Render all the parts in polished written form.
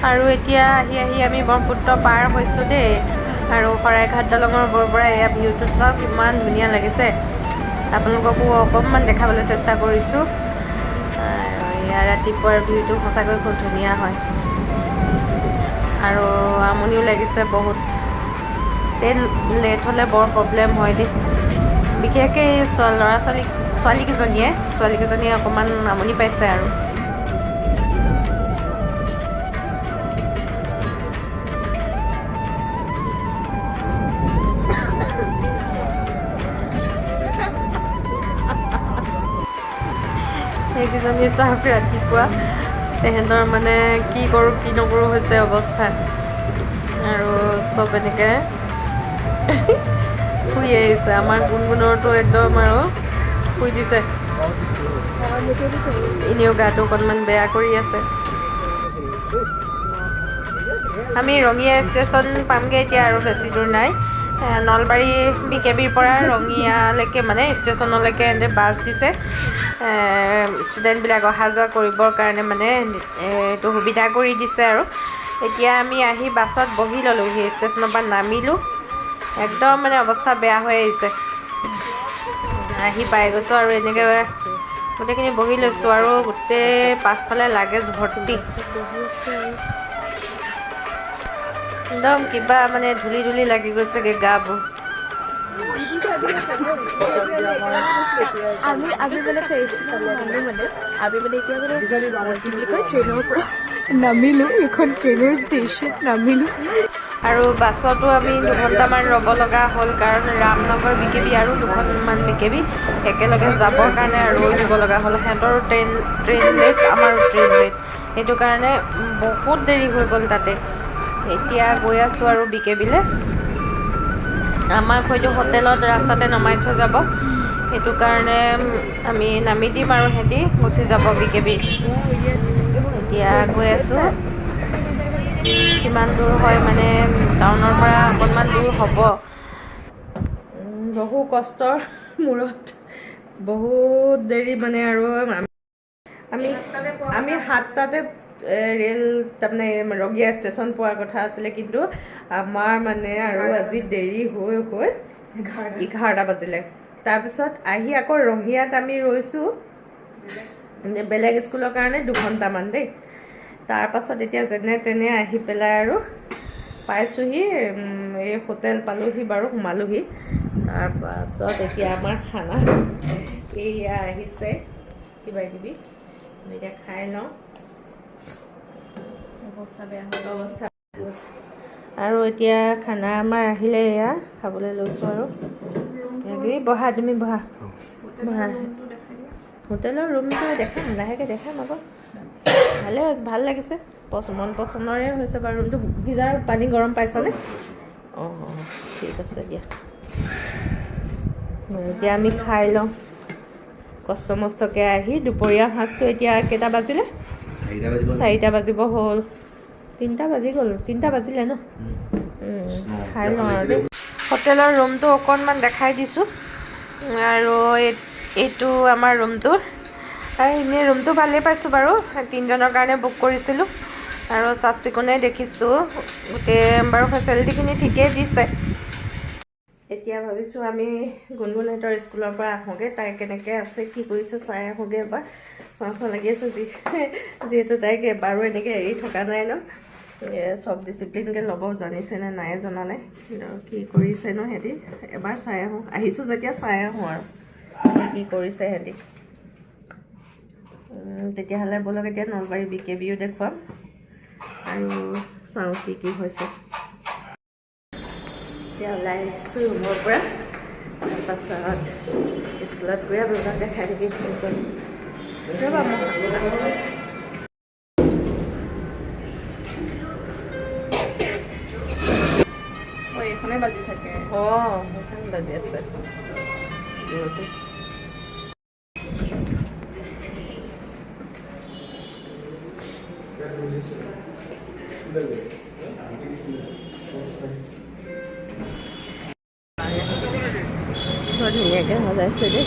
আৰু এতিয়া আহি আমি ব্ৰহ্মপুত্ৰ পাৰ হৈছোঁ দেই আৰু শৰাইঘাট দলঙৰ ওপৰৰ পৰা এয়া ভিউটো চাওক ইমান ধুনীয়া লাগিছে আপোনালোককো অকণমান দেখাবলৈ চেষ্টা কৰিছোঁ এয়া ৰাতিপুৱাৰ ভিউটো সঁচাকৈ খুব ধুনীয়া হয় আৰু আমনিও লাগিছে বহুত লেট হ'লে বৰ প্ৰব্লেম হয় দেই বিশেষকৈ ছোৱালীকেইজনীয়ে অকণমান আমনি পাইছে আৰু সেইকেইজনী চাওক ৰাতিপুৱা তেহেঁতৰ মানে কি কৰোঁ কি নকৰোঁ হৈছে অৱস্থা আৰু চব এনেকৈ শুই আহিছে আমাৰ গুণগুণৰটো একদম আৰু শুই দিছে এনেও গাটো অকণমান বেয়া কৰি আছে আমি ৰঙিয়া ষ্টেচন পামগৈ এতিয়া আৰু বেছি দূৰ নাই নলবাৰী BKBৰ পৰা ৰঙিয়ালৈকে মানে ষ্টেচনলৈকে এনে বাছ দিছে ষ্টুডেণ্টবিলাক অহা যোৱা কৰিবৰ কাৰণে মানে এইটো সুবিধা কৰি দিছে আৰু এতিয়া আমি আহি বাছত বহি ল'লোঁহি ষ্টেচনৰ পৰা নামিলোঁ একদম মানে অৱস্থা বেয়া হৈ আহিছে আহি পাই গৈছোঁ আৰু এনেকৈ গোটেইখিনি বহি লৈছোঁ আৰু গোটেই পাছফালে লাগেজ ভৰ্তি একদম কিবা মানে ধূলি লাগি গৈছেগৈ গাবোৰ আমি মানে এতিয়া মানে কি বুলি কয় ট্ৰেইনৰ পৰা নামিলোঁ এইখন ট্ৰেইনৰ ষ্টেচন নামিলোঁ আৰু বাছতো আমি 2 ঘণ্টামান ৰ'ব লগা হ'ল কাৰণ ৰামনগৰ BKB আৰু 2খনমান BKB একেলগে যাবৰ কাৰণে ৰৈ দিব লগা হ'ল সিহঁতৰো ট্ৰেইন লেট আমাৰো ট্ৰেইন লেট সেইটো কাৰণে বহুত দেৰি হৈ গ'ল তাতে এতিয়া গৈ আছোঁ আৰু BKBলৈ আমাক হয়তো হোটেলত ৰাস্তাতে নমাই থৈ যাব সেইটো কাৰণে আমি নামি দিম আৰু সিহঁতি গুচি যাব BKB এতিয়া গৈ আছোঁ কিমান দূৰ হয় মানে টাউনৰ পৰা অকণমান দূৰ হ'ব বহু কষ্টৰ মূৰত বহুত দেৰি মানে আৰু আমি 7টাতে ৰেল তাৰমানে ৰঙিয়া ষ্টেচন পোৱাৰ কথা আছিলে কিন্তু আমাৰ মানে আৰু আজি দেৰি হৈ 11টা বাজিলে তাৰপিছত আহি আকৌ ৰঙিয়াত আমি ৰৈছোঁ বেলেগ স্কুলৰ কাৰণে 2 ঘণ্টামান দেই তাৰপাছত এতিয়া যেনে তেনে আহি পেলাই আৰু পাইছোঁহি এই হোটেল পালোঁহি বাৰু সোমালোঁহি তাৰপাছত এতিয়া আমাৰ খানা এয়া আহিছে কিবাকিবি আমি এতিয়া খাই লওঁ অৱস্থা আৰু এতিয়া খানা আমাৰ আহিলে এয়া খাবলৈ লৈছোঁ আৰু বহা তুমি বহা হোটেলৰ ৰুমটো দেখাম লাহেকৈ দেখাম আকৌ ভাল লাগিছে মন পচন্দৰে হৈছে বাৰু ৰুমটো গিজাৰ পানী গৰম পাইছনে অঁ ঠিক আছে দিয়া এতিয়া আমি খাই লওঁ কষ্ট মষ্টকৈ আহি দুপৰীয়া সাঁজটো এতিয়া কেইটা বাজিলে 4টা বাজিব হ'ল 3টা বাজি গ'ল 3টা বাজিলে ন খাই লওঁ আৰু দেই হোটেলৰ ৰুমটো অকণমান দেখাই দিছোঁ আৰু এইটো আমাৰ ৰুমটো আৰু এনেই ৰুমটো ভালেই পাইছোঁ বাৰু 3জনৰ কাৰণে বুক কৰিছিলোঁ আৰু চাফ চিকুণেই দেখিছোঁ গোটেই বাৰু ফেচিলিটিখিনি ঠিকেই দিছে এতিয়া ভাবিছোঁ আমি গুণগুণহঁতৰ স্কুলৰ পৰা আহোঁগৈ তাই কেনেকৈ আছে কি কৰিছে চাই আহোঁগৈ এবাৰ চাওঁ লাগি আছে যিহেতু তাইক এবাৰো এনেকৈ এৰি থকা নাই ন চব ডিচিপ্লিনকৈ ল'ব জানিছেনে নাই জনা নাই কি কৰিছেনো সিহঁতি এবাৰ চাই আহোঁ আহিছোঁ যেতিয়া চাই আহোঁ আৰু কি কৰিছে সিহঁতি তেতিয়াহ'লে ব'লক এতিয়া নলবাৰী BKBও দেখুৱাম আৰু চাওঁ কি হৈছে এতিয়া ওলাই আহিছোঁ ৰুমৰ পৰা তাৰপাছত স্কুলত গৈ আপোনালোকক দেখাই থাকি ৰ'বা এইখনে বাজি থাকে সেইখন বাজি আছে ধুনীয়াকৈ সজাইছে দেই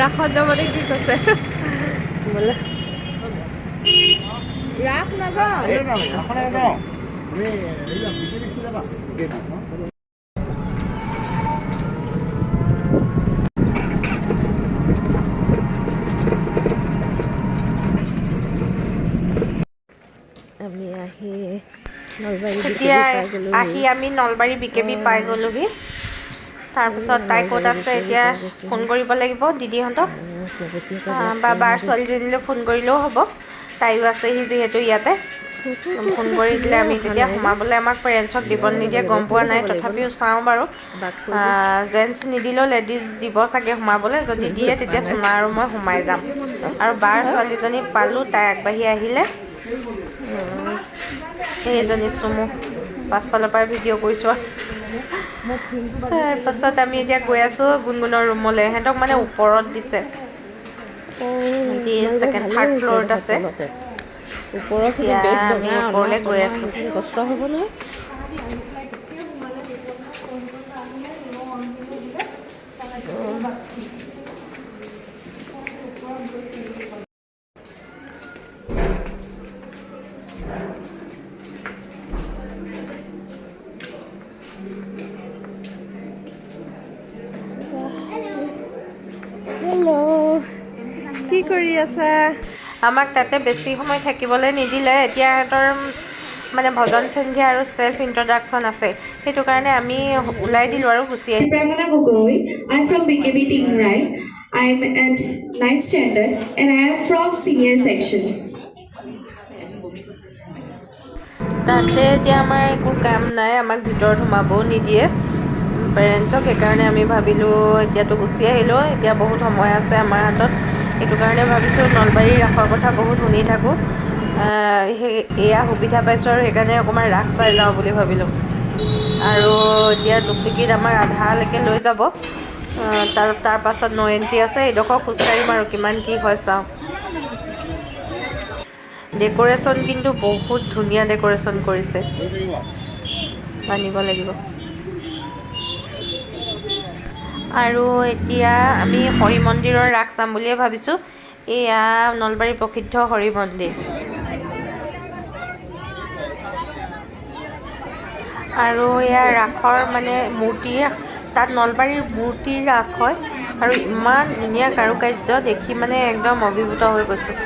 ৰাসত যাবলৈ কি কৈছে বোলে ৰাস নাযাওঁ আমি আহি আমি নলবাৰী BKB পাই গ'লোহি তাৰপিছত তাই ক'ত আছে এতিয়া ফোন কৰিব লাগিব দিদিহঁতক বা বাৰ ছোৱালীজনীলৈ ফোন কৰিলেও হ'ব তাইও আছেহি যিহেতু ইয়াতে ফোন কৰি দিলে আমি তেতিয়া সোমাবলৈ আমাক পেৰেণ্টছক দিব নিদিয়ে গম পোৱা নাই তথাপিও চাওঁ বাৰু জেণ্টছ নিদিলেও লেডিজ দিব চাগে সোমাবলৈ যদি দিয়ে তেতিয়া চুমা আৰু মই সোমাই যাম আৰু বাৰ ছোৱালীজনী পালোঁ তাই আগবাঢ়ি আহিলে সেইজনী চুমু পাছফালৰ পৰা ভিডিঅ' কৰিছোঁ তাৰপাছত আমি এতিয়া গৈ আছোঁ গুণগুণৰ ৰুমলৈ সিহঁতক মানে ওপৰত দিছে ছেকেণ্ড থাৰ্ড ফ্ল'ৰত আছে আমি ওপৰলৈ গৈ আছোঁ কষ্ট হ'ব নহয় কি কৰি আছা আমাক তাতে বেছি সময় থাকিবলৈ নিদিলে এতিয়া সিহঁতৰ মানে ভজন সন্ধ্যা আৰু সেল্ফ ইন্ট্ৰডাকচন আছে সেইটো কাৰণে আমি ওলাই দিলোঁ আৰু গুচি আহিলোঁ Pramana Gogoi. I'm from BKB Team Right. I'm at 9th standard and I am from senior section. তাতে এতিয়া আমাৰ একো কাম নাই আমাক ভিতৰত সোমাবও নিদিয়ে পেৰেণ্টছক সেইকাৰণে আমি ভাবিলোঁ এতিয়াতো গুচি আহিলোঁ এতিয়া বহুত সময় আছে আমাৰ হাতত সেইটো কাৰণে ভাবিছোঁ নলবাৰীৰ ৰাসৰ কথা বহুত শুনি থাকোঁ এয়া সুবিধা পাইছোঁ আৰু সেইকাৰণে অকণমান ৰাস চাই যাওঁ বুলি ভাবিলোঁ আৰু এতিয়া ডুপ্লিকেট আমাৰ আধালৈকে লৈ যাব তাৰ পাছত ন' এণ্ট্ৰি আছে এইডোখৰ খোজকাঢ়িম আৰু কিমান কি হয় চাওঁ ডেক'ৰেশ্যন কিন্তু বহুত ধুনীয়া ডেক'ৰেশ্যন কৰিছে মানিব লাগিব আৰু এতিয়া আমি হৰি মন্দিৰৰ ৰাস চাম বুলিয়ে ভাবিছোঁ এয়া নলবাৰীৰ প্ৰসিদ্ধ হৰি মন্দিৰ আৰু এয়া ৰাসৰ মানে মূৰ্তি তাত নলবাৰীৰ মূৰ্তিৰ ৰাস হয় আৰু ইমান ধুনীয়া কাৰুকাৰ্য দেখি মানে একদম অভিভূত হৈ গৈছোঁ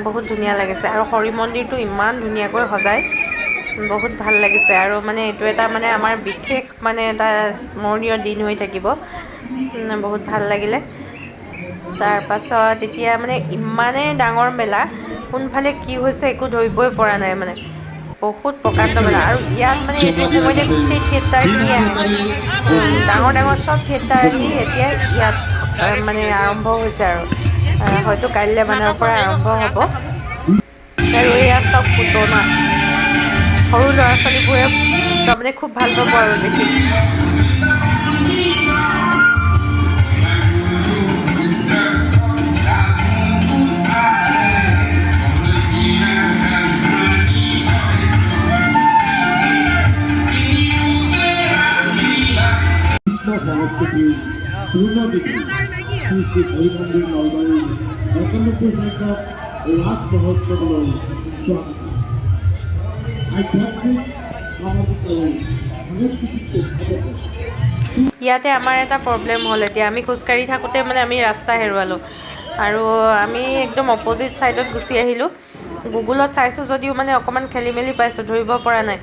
বহুত ধুনীয়া লাগিছে আৰু হৰি মন্দিৰটো ইমান ধুনীয়াকৈ সজায় বহুত ভাল লাগিছে আৰু মানে এইটো এটা মানে আমাৰ বিশেষ মানে এটা স্মৰণীয় দিন হৈ থাকিব বহুত ভাল লাগিলে তাৰপাছত এতিয়া মানে ইমানেই ডাঙৰ মেলা কোনফালে কি হৈছে একো ধৰিবই পৰা নাই মানে বহুত প্ৰকাণ্ড মেলা আৰু ইয়াত মানে এইটো সময়তে গোটেই থিয়েটাৰখিনি আহে ডাঙৰ ডাঙৰ চব থিয়েটাৰ আহি এতিয়া ইয়াত মানে আৰম্ভ হৈছে আৰু হয়তো কাইলৈ মানৰ পৰা আৰম্ভ হ'ব আৰু এয়া চব পুতনা সৰু ল'ৰা ছোৱালীবোৰে তাৰমানে খুব ভাল পাব আৰু দেখি ইয়াতে আমাৰ এটা প্ৰব্লেম হ'ল এতিয়া আমি খোজকাঢ়ি থাকোঁতে মানে আমি ৰাস্তা হেৰুৱালোঁ আৰু আমি একদম অপজিট ছাইডত গুচি আহিলোঁ গুগলত চাইছোঁ যদিও মানে অকণমান খেলি মেলি পাইছোঁ ধৰিব পৰা নাই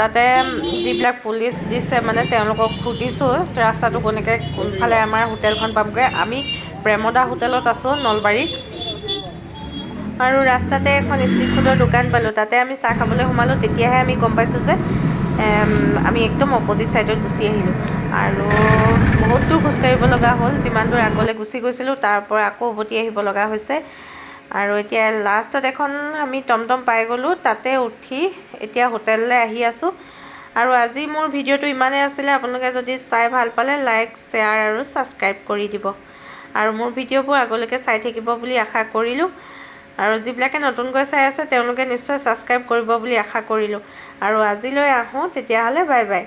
তাতে যিবিলাক পুলিচ দিছে মানে তেওঁলোকক সুধিছোঁ ৰাস্তাটো কোনফালে আমাৰ হোটেলখন পামগৈ আমি প্ৰেমদা হোটেলত আছোঁ নলবাৰীত আৰু ৰাস্তাতে এখন ষ্ট্ৰীট ফুডৰ দোকান পালোঁ তাতে আমি চাহ খাবলৈ সোমালোঁ তেতিয়াহে আমি গম পাইছোঁ যে আমি একদম অপজিট ছাইডত গুচি আহিলোঁ আৰু বহুত দূৰ খোজকাঢ়িব লগা হ'ল যিমান দূৰ আগলৈ গুচি গৈছিলোঁ তাৰ পৰা আকৌ উভতি আহিব লগা হৈছে আৰু এতিয়া লাষ্টত এখন আমি টমটম পাই গ'লোঁ তাতে উঠি এতিয়া হোটেললৈ আহি আছোঁ আৰু আজি মোৰ ভিডিঅ'টো ইমানেই আছিলে আপোনালোকে যদি চাই ভাল পালে লাইক শ্বেয়াৰ আৰু ছাবস্ক্ৰাইব কৰি দিব আৰু মোৰ ভিডিঅ'বোৰ আগলৈকে চাই থাকিব বুলি আশা কৰিলোঁ আৰু যিবিলাকে নতুনকৈ চাই আছে তেওঁলোকে নিশ্চয় ছাবস্ক্ৰাইব কৰিব বুলি আশা কৰিলোঁ আৰু আজিলৈ আহোঁ তেতিয়াহ'লে বাই বাই